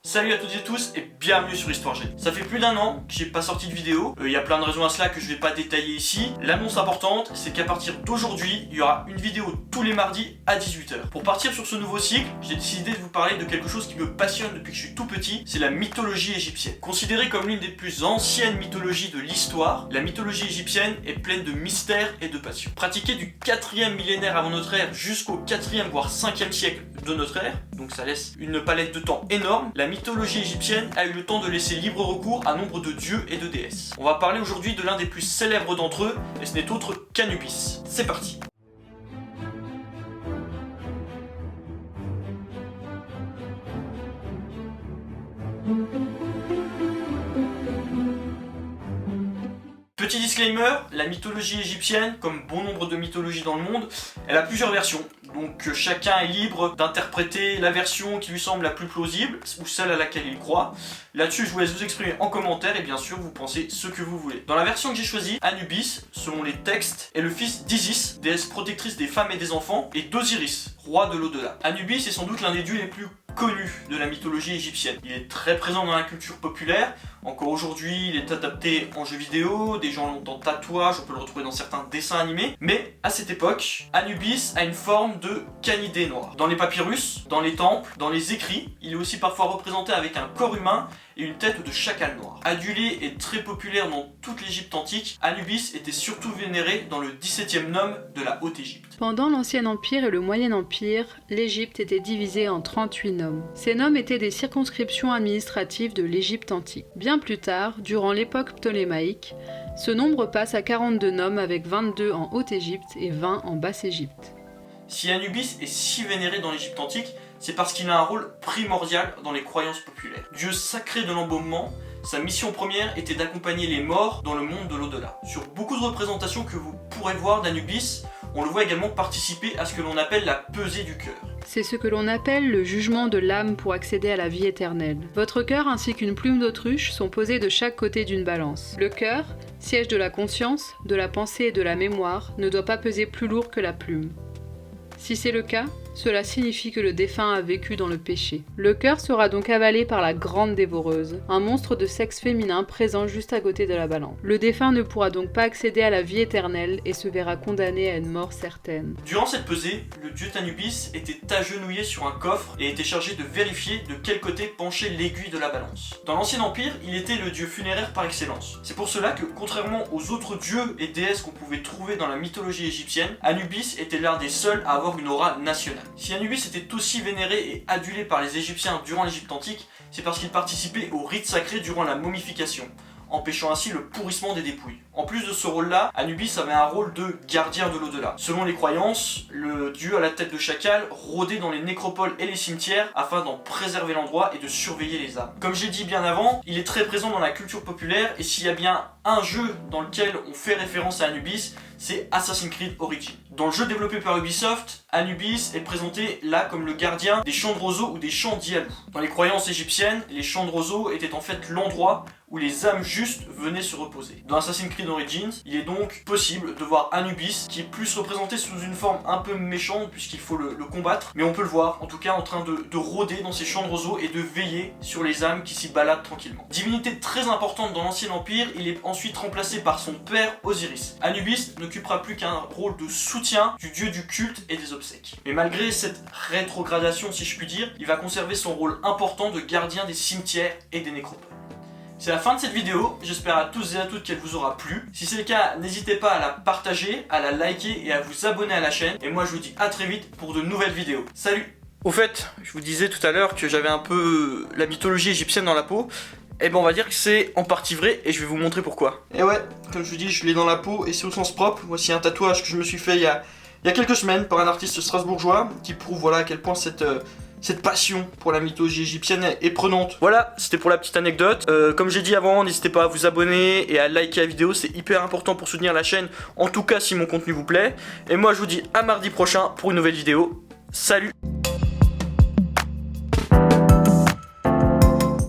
Salut à toutes et tous et bienvenue sur Histoire G. Ça fait plus d'un an que j'ai pas sorti de vidéo, il y a plein de raisons à cela que je vais pas détailler ici. L'annonce importante, c'est qu'à partir d'aujourd'hui, il y aura une vidéo tous les mardis à 18 h. Pour partir sur ce nouveau cycle, j'ai décidé de vous parler de quelque chose qui me passionne depuis que je suis tout petit, c'est la mythologie égyptienne. Considérée comme l'une des plus anciennes mythologies de l'histoire, la mythologie égyptienne est pleine de mystères et de passions. Pratiquée du 4e millénaire avant notre ère jusqu'au 4e voire 5e siècle de notre ère, donc ça laisse une palette de temps énorme, la mythologie égyptienne a eu le temps de laisser libre recours à nombre de dieux et de déesses. On va parler aujourd'hui de l'un des plus célèbres d'entre eux, et ce n'est autre qu'Anubis. C'est parti. Petit disclaimer, la mythologie égyptienne, comme bon nombre de mythologies dans le monde, elle a plusieurs versions. Donc chacun est libre d'interpréter la version qui lui semble la plus plausible, ou celle à laquelle il croit. Là-dessus, je vous laisse vous exprimer en commentaire et bien sûr, vous pensez ce que vous voulez. Dans la version que j'ai choisie, Anubis, selon les textes, est le fils d'Isis, déesse protectrice des femmes et des enfants, et d'Osiris, roi de l'au-delà. Anubis est sans doute l'un des dieux les plus connus de la mythologie égyptienne. Il est très présent dans la culture populaire. Encore aujourd'hui, il est adapté en jeux vidéo, des gens l'ont en tatouage, on peut le retrouver dans certains dessins animés. Mais à cette époque, Anubis a une forme de canidé noir. Dans les papyrus, dans les temples, dans les écrits, il est aussi parfois représenté avec un corps humain et une tête de chacal noir. Adulé et très populaire dans toute l'Égypte antique, Anubis était surtout vénéré dans le 17e nome de la Haute-Égypte. Pendant l'Ancien Empire et le Moyen Empire, l'Égypte était divisée en 38 nomes. Ces nomes étaient des circonscriptions administratives de l'Égypte antique. Bien plus tard, durant l'époque ptolémaïque, ce nombre passe à 42 nomes avec 22 en Haute-Égypte et 20 en Basse-Égypte. Si Anubis est si vénéré dans l'Égypte antique, c'est parce qu'il a un rôle primordial dans les croyances populaires. Dieu sacré de l'embaumement, sa mission première était d'accompagner les morts dans le monde de l'au-delà. Sur beaucoup de représentations que vous pourrez voir d'Anubis, on le voit également participer à ce que l'on appelle la pesée du cœur. C'est ce que l'on appelle le jugement de l'âme pour accéder à la vie éternelle. Votre cœur ainsi qu'une plume d'autruche sont posés de chaque côté d'une balance. Le cœur, siège de la conscience, de la pensée et de la mémoire, ne doit pas peser plus lourd que la plume. Si c'est le cas, cela signifie que le défunt a vécu dans le péché. Le cœur sera donc avalé par la grande dévoreuse, un monstre de sexe féminin présent juste à côté de la balance. Le défunt ne pourra donc pas accéder à la vie éternelle et se verra condamné à une mort certaine. Durant cette pesée, le dieu Anubis était agenouillé sur un coffre et était chargé de vérifier de quel côté penchait l'aiguille de la balance. Dans l'Ancien Empire, il était le dieu funéraire par excellence. C'est pour cela que, contrairement aux autres dieux et déesses qu'on pouvait trouver dans la mythologie égyptienne, Anubis était l'un des seuls à avoir une aura nationale. Si Anubis était aussi vénéré et adulé par les Égyptiens durant l'Égypte antique, c'est parce qu'il participait au rite sacré durant la momification, empêchant ainsi le pourrissement des dépouilles. En plus de ce rôle-là, Anubis avait un rôle de gardien de l'au-delà. Selon les croyances, le dieu à la tête de chacal rôdait dans les nécropoles et les cimetières afin d'en préserver l'endroit et de surveiller les âmes. Comme j'ai dit bien avant, il est très présent dans la culture populaire et s'il y a bien un jeu dans lequel on fait référence à Anubis, c'est Assassin's Creed Origins. Dans le jeu développé par Ubisoft, Anubis est présenté là comme le gardien des champs de roseaux ou des champs d'Ialou. Dans les croyances égyptiennes, les champs de roseaux étaient en fait l'endroit où les âmes justes venaient se reposer. Dans Assassin's Creed Origins, il est donc possible de voir Anubis qui est plus représenté sous une forme un peu méchante puisqu'il faut le combattre, mais on peut le voir en tout cas en train de rôder dans ces champs de roseaux et de veiller sur les âmes qui s'y baladent tranquillement. Divinité très importante dans l'Ancien Empire, il est ensuite remplacé par son père Osiris. Anubis n'occupera plus qu'un rôle de soutien du dieu du culte et des obsèques. Mais malgré cette rétrogradation si je puis dire, il va conserver son rôle important de gardien des cimetières et des nécropoles. C'est la fin de cette vidéo, j'espère à tous et à toutes qu'elle vous aura plu. Si c'est le cas, n'hésitez pas à la partager, à la liker et à vous abonner à la chaîne. Et moi je vous dis à très vite pour de nouvelles vidéos. Salut! Au fait, je vous disais tout à l'heure que j'avais un peu la mythologie égyptienne dans la peau. Et ben on va dire que c'est en partie vrai et je vais vous montrer pourquoi. Et ouais, comme je vous dis, je l'ai dans la peau et c'est au sens propre. Voici un tatouage que je me suis fait il y a quelques semaines par un artiste strasbourgeois qui prouve voilà à quel point cette passion pour la mythologie égyptienne est prenante. Voilà, c'était pour la petite anecdote. Comme j'ai dit avant, n'hésitez pas à vous abonner et à liker la vidéo, c'est hyper important pour soutenir la chaîne, en tout cas si mon contenu vous plaît. Et moi je vous dis à mardi prochain pour une nouvelle vidéo. Salut!